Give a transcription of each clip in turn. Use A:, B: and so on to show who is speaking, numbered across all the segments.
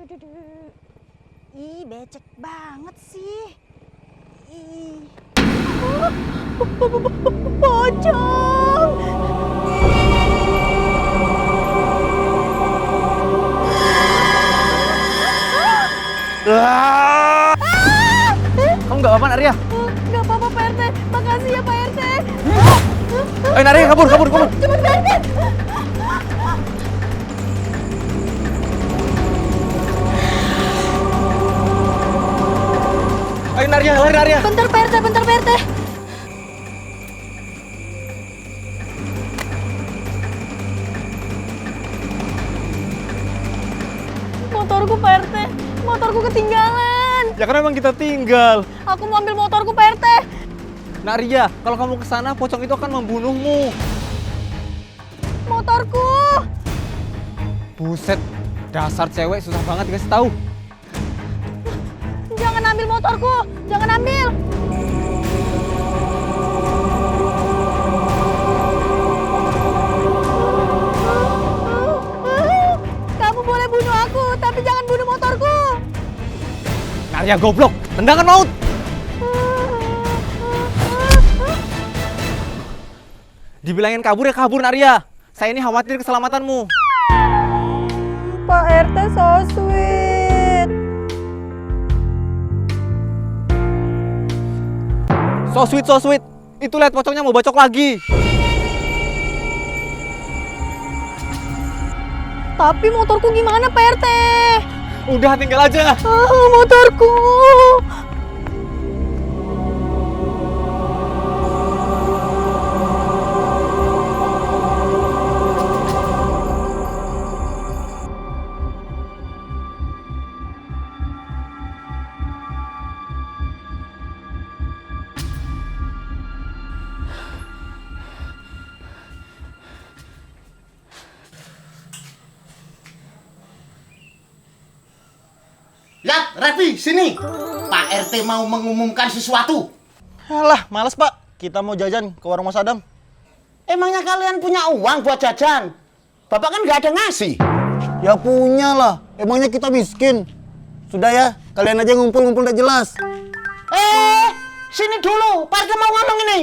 A: Aduh. Ih, becek banget sih. Ih. Pocong.
B: Kamu nggak apa-apa, Naria?
A: Nggak apa-apa, Pak RT. Makasih ya, Pak RT.
B: Ayo, Naria, kabur.
A: Cepet, Pak RT.
B: Ayo, Naria, lari, Naria.
A: Bentar, Pak RT. Motorku, Pak RT. Motorku ketinggalan.
B: Ya kan emang kita tinggal.
A: Aku mau ambil motorku, Pak RT.
B: Naria, kalau kamu ke sana, pocong itu akan membunuhmu.
A: Motorku.
B: Buset, dasar cewek susah banget dikasih tahu.
A: Jangan ambil motorku. Jangan ambil. Kamu boleh bunuh aku, tapi jangan bunuh motorku.
B: Naria goblok, tendangan maut. Dibilangin kabur ya kabur, Naria. Saya ini khawatir keselamatanmu.
A: Pak RT so sweet.
B: So sweet. Itu lihat pocongnya mau bacok lagi.
A: Tapi motorku gimana, Pak RT?
B: Udah tinggal aja.
A: Motorku.
C: Lihat, Revi, sini. Pak RT mau mengumumkan sesuatu.
D: Alah, males Pak. Kita mau jajan ke warung Mas Adam.
C: Emangnya kalian punya uang buat jajan? Bapak kan nggak ada ngasih.
D: Ya punya lah. Emangnya kita miskin. Sudah ya, kalian aja ngumpul-ngumpul udah jelas.
C: Sini dulu. Pak RT mau ngomong ini.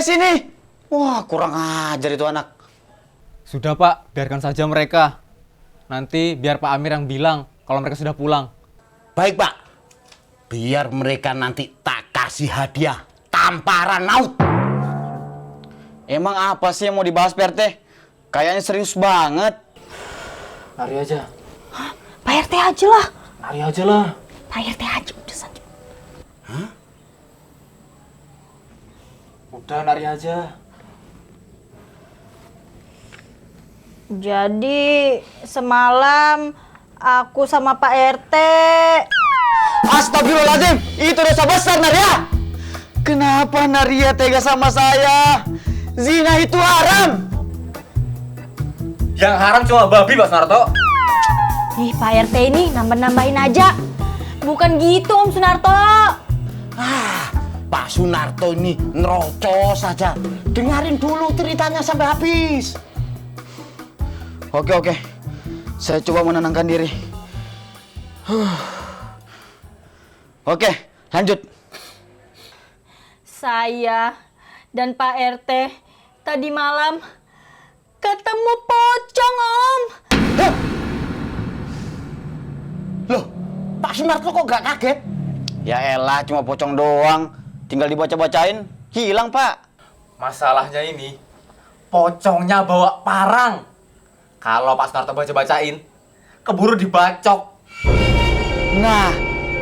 D: Sini. Wah, kurang ajar itu anak.
B: Sudah, Pak, biarkan saja mereka. Nanti biar Pak Amir yang bilang kalau mereka sudah pulang.
C: Baik, Pak. Biar mereka nanti tak kasih hadiah tamparan maut.
D: Emang apa sih yang mau dibahas Pak RT? Kayaknya serius banget.
B: Lari aja.
A: Pak RT aja lah.
B: Lari aja lah.
A: Pak RT aja udah saja.
B: Udah, lari aja.
A: Jadi semalam aku sama Pak RT.
D: Astagfirullahaladzim, itu dosa besar Naria. Kenapa Naria tega sama saya? Zina itu haram.
B: Yang haram cuma babi, Pak Sunarto.
A: Ih, Pak RT ini nambah-nambahin aja. Bukan gitu, Om Sunarto.
C: Pak Sunarto ini ngerocos saja. Dengarin dulu ceritanya sampai habis.
D: Oke. Saya coba menenangkan diri. Oke, lanjut.
A: Saya dan Pak RT tadi malam ketemu pocong, Om.
C: Loh, Pak Sunarto kok gak kaget?
D: Ya elah, cuma pocong doang. Tinggal dibaca-bacain, hilang Pak.
B: Masalahnya ini, pocongnya bawa parang. Kalau Pak Sunarto baca-bacain, keburu dibacok.
D: Nah,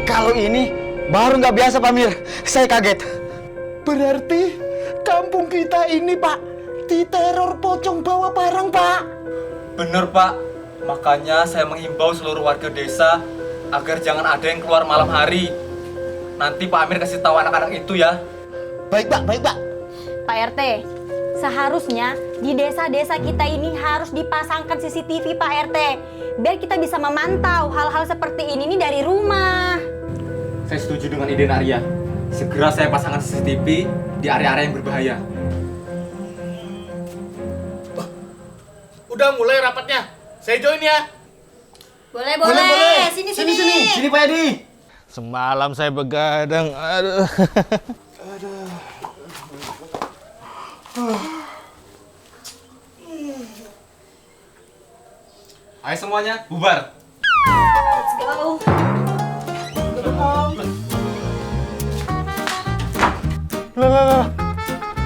D: kalau ini baru nggak biasa Pak Mir. Saya kaget.
C: Berarti kampung kita ini, Pak, diteror pocong bawa parang, Pak.
B: Bener, Pak. Makanya saya menghimbau seluruh warga desa agar jangan ada yang keluar malam hari. Nanti Pak Amir kasih tahu anak-anak itu ya.
C: Baik, Pak.
A: Pak RT, seharusnya di desa-desa kita ini harus dipasangkan CCTV, Pak RT. Biar kita bisa memantau hal-hal seperti ini nih dari rumah.
B: Saya setuju dengan ide Naria. Segera saya pasangkan CCTV di area-area yang berbahaya.
E: Udah mulai rapatnya. Saya join ya.
A: Boleh, boleh. Sini.
D: Sini Pak Yadi.
E: Semalam saya begadang, aduh.
B: Ayo semuanya, bubar.
A: Let's go.
E: Lah.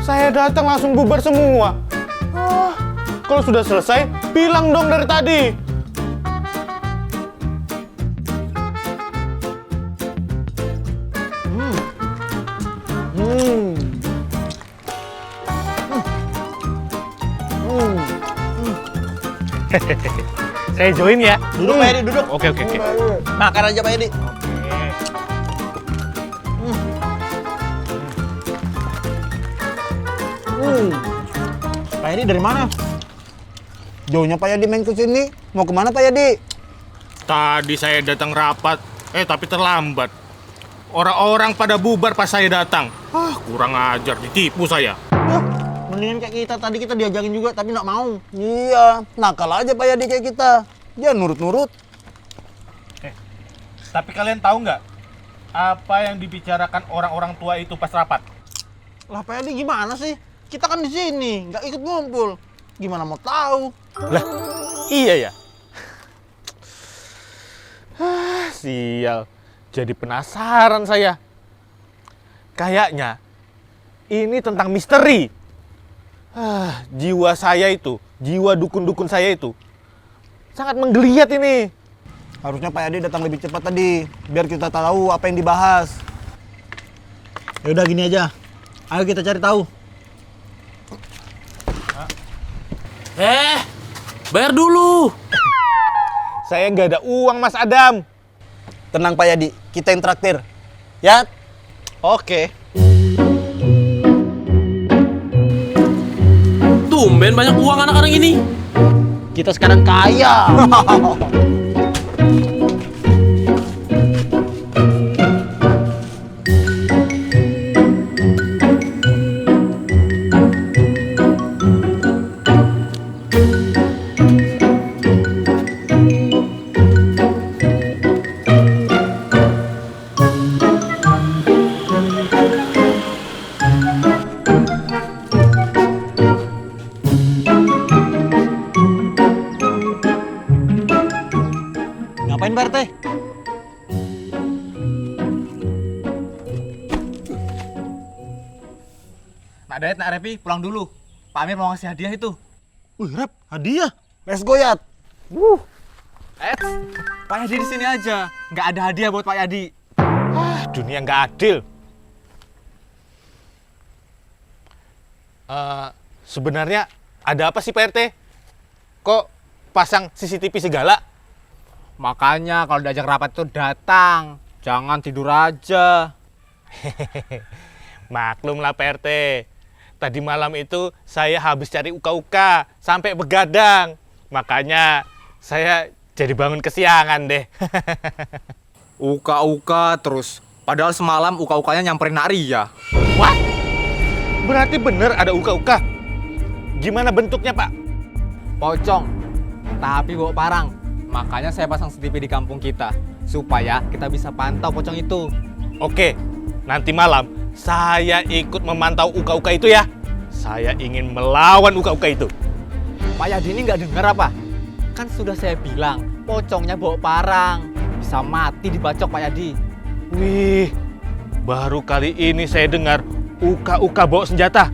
E: Saya datang langsung bubar semua. Kalau sudah selesai, bilang dong dari tadi. Saya join ya.
D: Duduk Pak Yadi, duduk.
E: Oke.
D: Makan aja Pak Yadi. Pak Yadi dari mana? Jauhnya Pak Yadi main ke sini. Mau kemana Pak Yadi?
E: Tadi saya datang rapat, tapi terlambat. Orang-orang pada bubar pas saya datang. Kurang ajar, ditipu saya.
D: Mendingan kayak kita tadi, kita diajakin juga tapi nggak mau. Iya, nakal aja Pak Yadi kayak kita. Dia nurut-nurut.
E: Tapi kalian tahu nggak apa yang dibicarakan orang-orang tua itu pas rapat?
D: Lah Pak Yadi gimana sih? Kita kan di sini, nggak ikut ngumpul. Gimana mau tahu?
E: Lah, iya ya. Sial, jadi penasaran saya. Kayaknya ini tentang misteri. Jiwa saya itu, jiwa dukun-dukun saya itu sangat menggeliat ini.
D: Harusnya Pak Yadi datang lebih cepat tadi, biar kita tahu apa yang dibahas. Ya udah gini aja, ayo kita cari tahu.
F: Bayar dulu.
E: Saya nggak ada uang, Mas Adam.
D: Tenang Pak Yadi, kita yang traktir. Ya? Oke.
F: Tumben banyak uang anak-anak ini.
D: Kita sekarang kaya. Ngapain Pak RT?
B: Nak Dayat, Nak Repi, pulang dulu. Pak Amir mau ngasih hadiah itu.
D: Wih, Rep, hadiah. Let's go, Yat.
B: Pak Yadi di sini aja. Nggak ada hadiah buat Pak Yadi.
E: Dunia nggak adil. Sebenarnya ada apa sih Pak RT? Kok pasang CCTV segala?
B: Makanya kalau diajak rapat itu datang. Jangan tidur aja.
E: Maklum lah Pak RT. Tadi malam itu saya habis cari uka-uka sampai begadang. Makanya saya jadi bangun kesiangan deh.
B: Uka-uka terus. Padahal semalam uka-ukanya nyamperin Nak Ria.
E: Wah, berarti bener ada uka-uka. Gimana bentuknya Pak?
B: Pocong, tapi bawa parang. Makanya saya pasang CCTV di kampung kita. Supaya kita bisa pantau pocong itu.
E: Oke, nanti malam saya ikut memantau uka-uka itu ya. Saya ingin melawan uka-uka itu.
B: Pak Yadi ini nggak dengar apa? Kan sudah saya bilang, pocongnya bawa parang. Bisa mati dibacok Pak Yadi.
E: Wih, baru kali ini saya dengar uka-uka bawa senjata.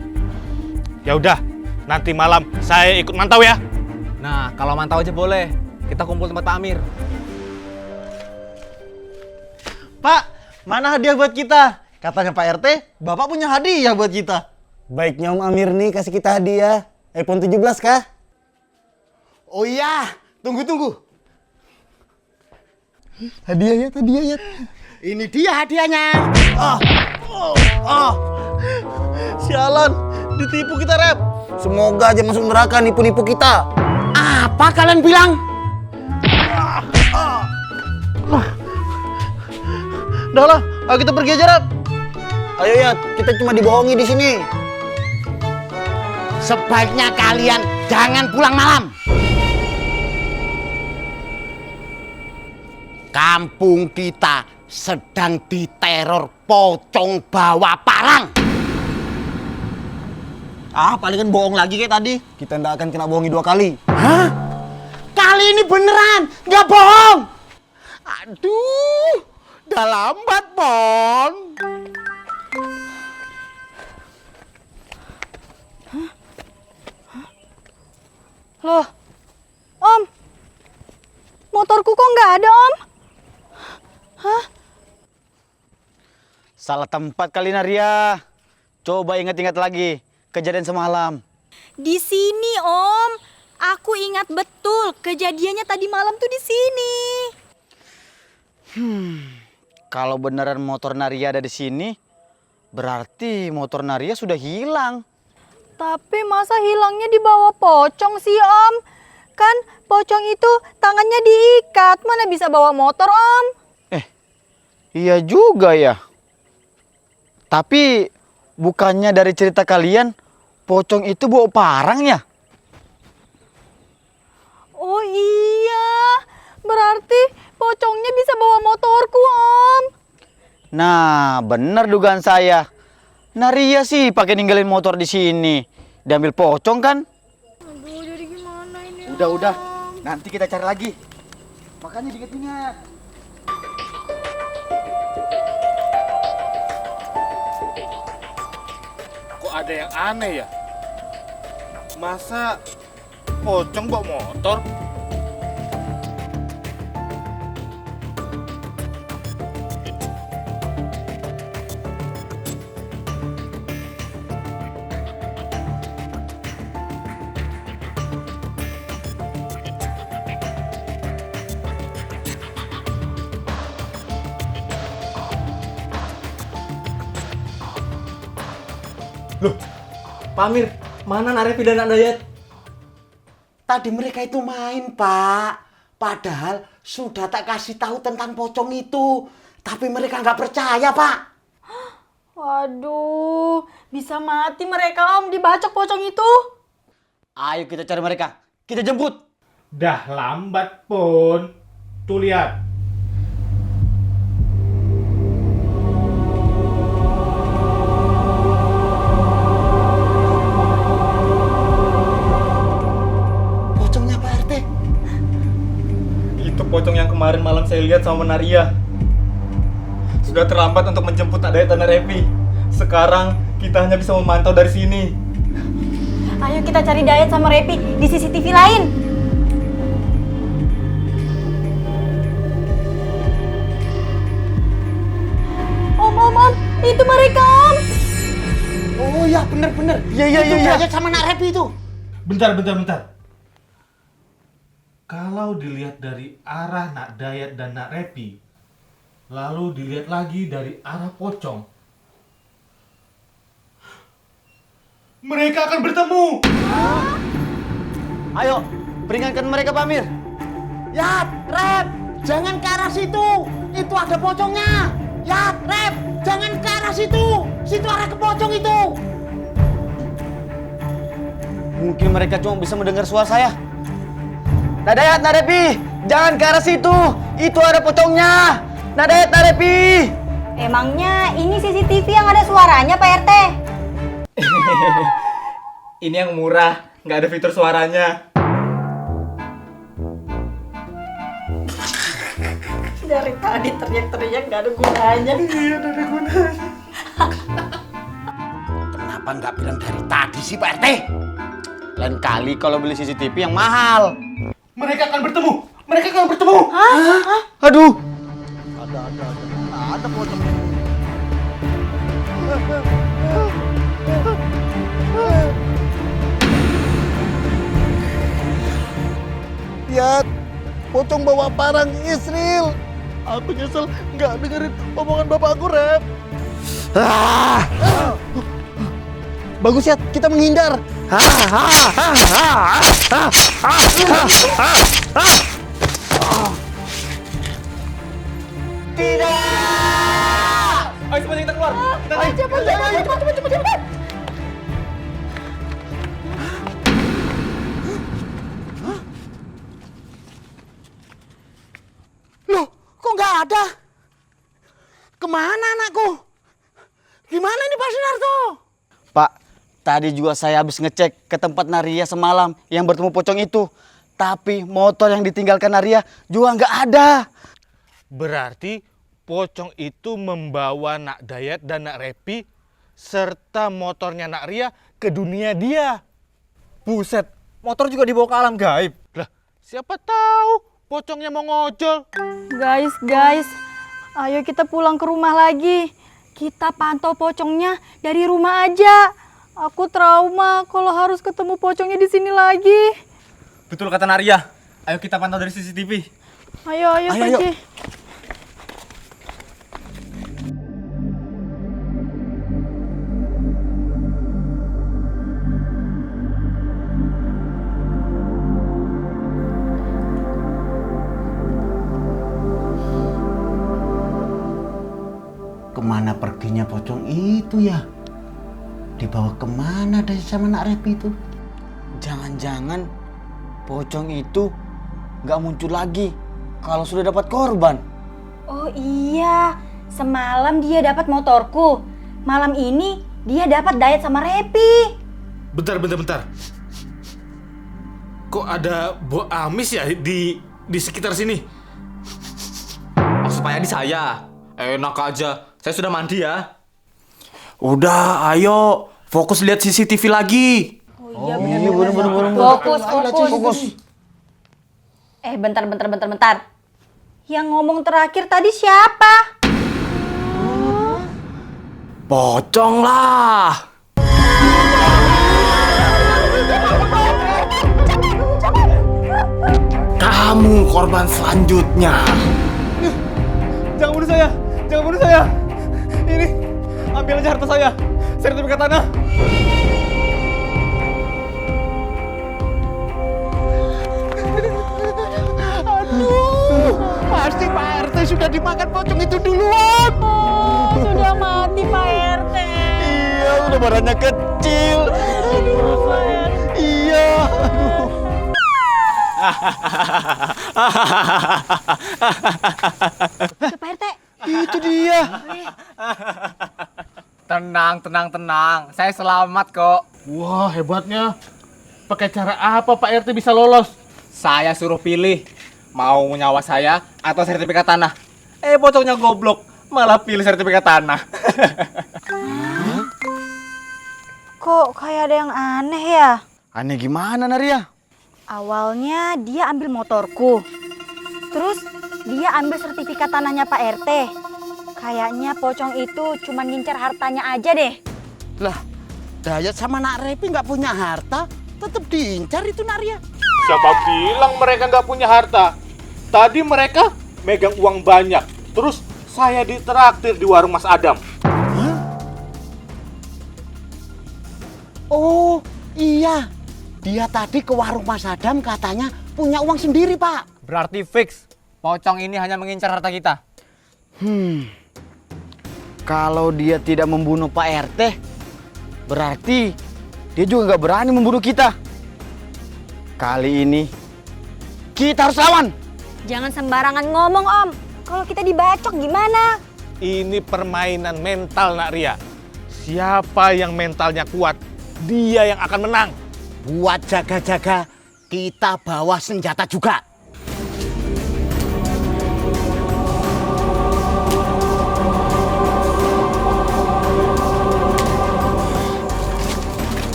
E: Ya udah, nanti malam saya ikut mantau ya.
B: Nah, kalau mantau aja boleh. Kita kumpul tempat Pak Amir.
D: Pak, mana hadiah buat kita? Katanya Pak RT, Bapak punya hadiah buat kita. Baiknya Om Amir nih kasih kita hadiah. iPhone 17 kah? Oh iya, tunggu. Hadiah ya. Ini dia hadiahnya. Sialan, ditipu kita, Rep. Semoga aja masuk neraka nipu-nipu kita. Apa kalian bilang? Udah lah, ayo kita pergi aja, Rep. Ayo ya, kita cuma dibohongi di sini.
G: Sebaiknya kalian jangan pulang malam.
C: Kampung kita sedang diteror pocong bawa parang.
D: Palingan bohong lagi kayak tadi. Kita nggak akan kena bohongi 2 kali.
C: Hah? Kali ini beneran, nggak bohong. Aduh, udah lambat, Pon.
A: Loh, Om, motorku kok nggak ada, Om?
D: Salah tempat kali Naria. Coba ingat-ingat lagi kejadian semalam.
A: Di sini, Om. Aku ingat betul kejadiannya tadi malam tuh di sini.
D: Kalau beneran motor Naria ada di sini, berarti motor Naria sudah hilang.
A: Tapi masa hilangnya di bawah pocong sih, Om? Kan pocong itu tangannya diikat, mana bisa bawa motor, Om?
D: Iya juga ya. Tapi bukannya dari cerita kalian, pocong itu bawa parang ya?
A: Oh iya, berarti pocongnya bisa bawa motorku, Om.
D: Nah, bener dugaan saya. Naria sih pakai ninggalin motor di sini. Diambil pocong kan?
A: Aduh, jadi gimana ini?
D: Udah. Nanti kita cari lagi. Makanya diingat-ingat.
G: Kok ada yang aneh ya? Masa pocong bawa motor?
B: Loh, Pak Amir, mana Narepi dan Nak Dayat?
C: Tadi mereka itu main, Pak. Padahal sudah tak kasih tahu tentang pocong itu. Tapi mereka nggak percaya, Pak.
A: Waduh, bisa mati mereka, Om, dibacok pocong itu.
D: Ayo kita cari mereka. Kita jemput.
E: Dah lambat pun. Tuh lihat.
C: Pocongnya Pak RT.
B: Itu pocong yang kemarin malam saya lihat sama Naria. Sudah terlambat untuk menjemput Nak Dayat dan Narepi. Sekarang kita hanya bisa memantau dari sini.
A: Ayo kita cari Dayat sama Repi di CCTV lain. Om, itu mereka, Om.
C: Oh ya, bener.
D: Iya.
C: Itu Dayat sama Nak Repi itu.
E: Bentar. Kalau dilihat dari arah Nak Dayat dan Nak Repi, lalu dilihat lagi dari arah pocong, mereka akan bertemu.
D: Ayo, peringatkan mereka, Pak Amir.
C: Ya, Rep, jangan ke arah situ. Itu ada pocongnya. Ya, Rep, jangan ke arah situ. Situ arah ke pocong itu.
D: Mungkin mereka cuma bisa mendengar suara saya. Nak Dayat, Nak Repi, jangan ke arah situ. Itu ada pocongnya. Nak Dayat, Nak Repi.
A: Emangnya ini CCTV yang ada suaranya, Pak RT?
B: Ini yang murah, nggak ada fitur suaranya.
A: Dari tadi teriak-teriak nggak ada gunanya.
B: Iya, nggak ada gunanya.
C: Kenapa nggak bilang dari tadi sih, Pak RT?
D: Lain kali kalau beli CCTV yang mahal.
E: Mereka akan bertemu.
D: Aduh.
C: Ada pocong.
D: Lihat, pocong bawa parang Israel. Aku nyesel nggak dengerin omongan bapakku, Rep. Bagus ya, kita menghindar.
B: Ayo cepat kita keluar.
A: Cepat.
C: Loh, Kok nggak ada? Kemana anakku? Gimana ini Pak Sunarto?
D: Pak, tadi juga saya habis ngecek ke tempat Naria semalam yang bertemu pocong itu. Tapi motor yang ditinggalkan Naria juga nggak ada.
E: Berarti pocong itu membawa Nak Dayat dan Nak Repi serta motornya Nak Ria ke dunia dia.
B: Buset, motor juga dibawa ke alam gaib.
E: Lah, siapa tahu pocongnya mau ngojol.
A: Guys, ayo kita pulang ke rumah lagi. Kita pantau pocongnya dari rumah aja. Aku trauma kalau harus ketemu pocongnya di sini lagi.
B: Betul kata Naria. Ayo kita pantau dari CCTV.
A: Ayo pergi.
C: Kemana perginya pocong itu ya? Dibawa kemana dari sama Nak Repi itu?
D: Jangan-jangan pocong itu nggak muncul lagi kalau sudah dapat korban.
A: Oh iya, semalam dia dapat motorku. Malam ini dia dapat Dayat sama Repi.
F: Bentar. Kok ada bau amis ya di sekitar sini?
B: Maksud Pak Yadi saya. Enak aja, saya sudah mandi ya.
F: Udah, ayo fokus lihat CCTV lagi.
A: Iya bener. Fokus. Bentar. Yang ngomong terakhir tadi siapa?
F: Pocong lah. Kamu korban selanjutnya.
B: Jangan bunuh saya. Ini, ambil aja harta saya. Sertifikat tanah.
C: Pasti Pak RT sudah dimakan pocong itu duluan.
A: Sudah mati Pak RT.
D: Iya, udah badannya kecil. Iya.
A: Pak RT.
D: Itu dia.
B: Tenang. Saya selamat kok.
F: Wah, hebatnya. Pakai cara apa Pak RT bisa lolos?
B: Saya suruh pilih. Mau nyawa saya atau sertifikat tanah. Pocongnya goblok. Malah pilih sertifikat tanah.
A: Kok kayak ada yang aneh ya?
D: Aneh gimana Naria?
A: Awalnya dia ambil motorku. Terus dia ambil sertifikat tanahnya Pak RT. Kayaknya pocong itu cuma ngincer hartanya aja deh.
C: Lah, Dayat sama Nak Repi nggak punya harta, tetap diincar itu Naria.
E: Siapa bilang mereka nggak punya harta? Tadi mereka megang uang banyak. Terus saya ditraktir di warung Mas Adam.
C: Oh iya, dia tadi ke warung Mas Adam katanya punya uang sendiri Pak.
B: Berarti fix. Pocong ini hanya mengincar harta kita.
D: Kalau dia tidak membunuh Pak RT, berarti dia juga nggak berani membunuh kita. Kali ini kita harus lawan.
A: Jangan sembarangan ngomong Om. Kalau kita dibacok gimana?
E: Ini permainan mental Nak Ria. Siapa yang mentalnya kuat, dia yang akan menang.
C: Buat jaga-jaga, kita bawa senjata juga.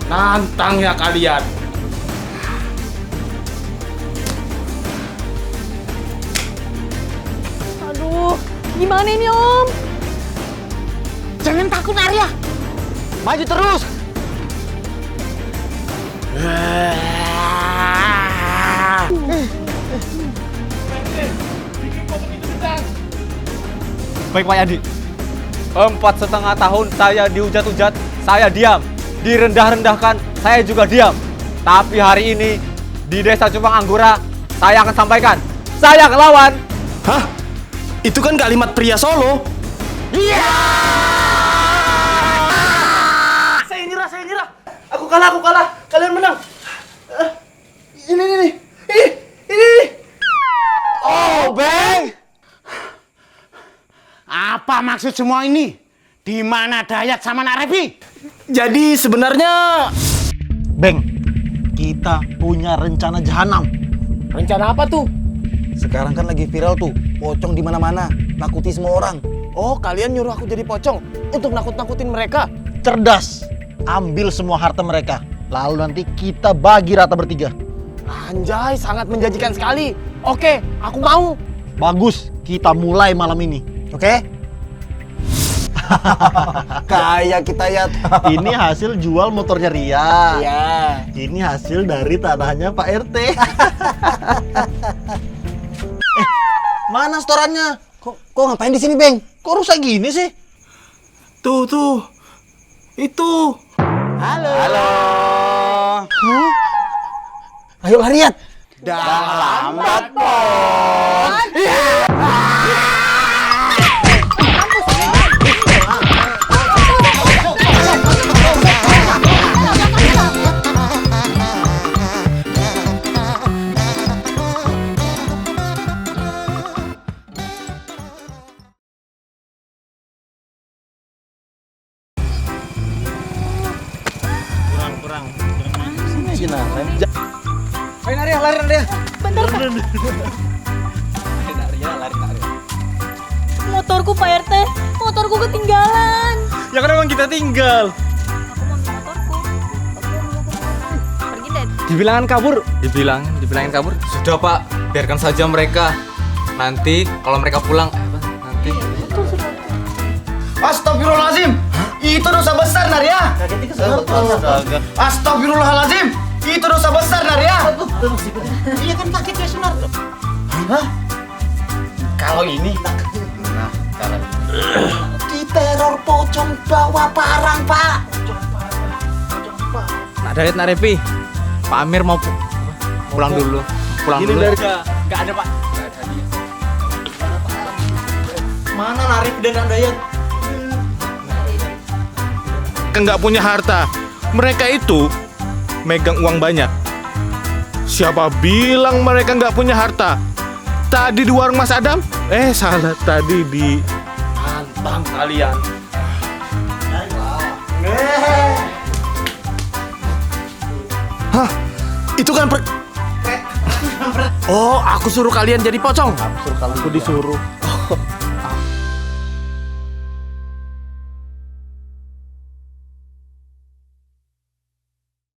F: Nantang ya kalian.
A: Aduh, gimana ini Om?
C: Jangan takut Arya.
D: Maju terus.
B: Baik Pak Yadi. 4,5 tahun saya dihujat-hujat, saya diam. Direndah-rendahkan, saya juga diam. Tapi hari ini, di desa Cupang Anggora, saya akan sampaikan. Saya akan lawan.
F: Hah? Itu kan kalimat pria Solo.
B: Iya! Saya nyerah. Aku kalah.
D: Kalian menang. Ini.
C: Oh, Beng! Apa maksud semua ini? Di mana Dayat sama Nak Revi?
D: Jadi sebenarnya Beng, kita punya rencana jahanam.
F: Rencana apa tuh?
D: Sekarang kan lagi viral tuh, pocong di mana-mana, nakuti semua orang.
F: Oh, kalian nyuruh aku jadi pocong untuk nakut-nakutin mereka?
D: Cerdas, ambil semua harta mereka. Lalu nanti kita bagi rata bertiga.
F: Anjay, sangat menjanjikan sekali. Oke, aku mau.
D: Bagus, kita mulai malam ini. Oke? Kayak kita ya. Ini hasil jual motornya Ria.
F: Iya.
D: Ini hasil dari tanahnya Pak RT. Mana setorannya? Kok ngapain di sini, Beng? Kok rusak gini sih?
F: Tuh. Itu.
C: Halo.
D: Ayo lihat.
C: Dalam Botpon.
B: Ayo Naria, lari Naria.
A: Motorku Pak RT, motorku ketinggalan.
B: Ya kan emang kita tinggal.
A: Aku mau ambil motorku. Pergi deh.
B: Dibilangin kabur. Sudah Pak, biarkan saja mereka. Nanti kalau mereka pulang, nanti.
D: Astagfirullahaladzim. Itu dosa besar, Naria. Astagfirullahaladzim. Itu dosa besar, Naria.
C: Iya kan kagetnya Sunarto.
D: Kalau ini
C: Diteror pocong bawa barang, Pak.
B: Nak Dayat, Nak Revi, Pak Amir mau pulang dulu. Pulang dulu. Nggak ada Pak.
D: mana Narif dan Nak Dayat?
E: Nggak punya harta. Mereka itu megang uang banyak. Siapa bilang mereka nggak punya harta? Tadi di warung Mas Adam? Salah, tadi di...
B: Pantang kalian.
F: Hah? Itu kan Oh, aku suruh kalian jadi pocong.
D: Aku disuruh.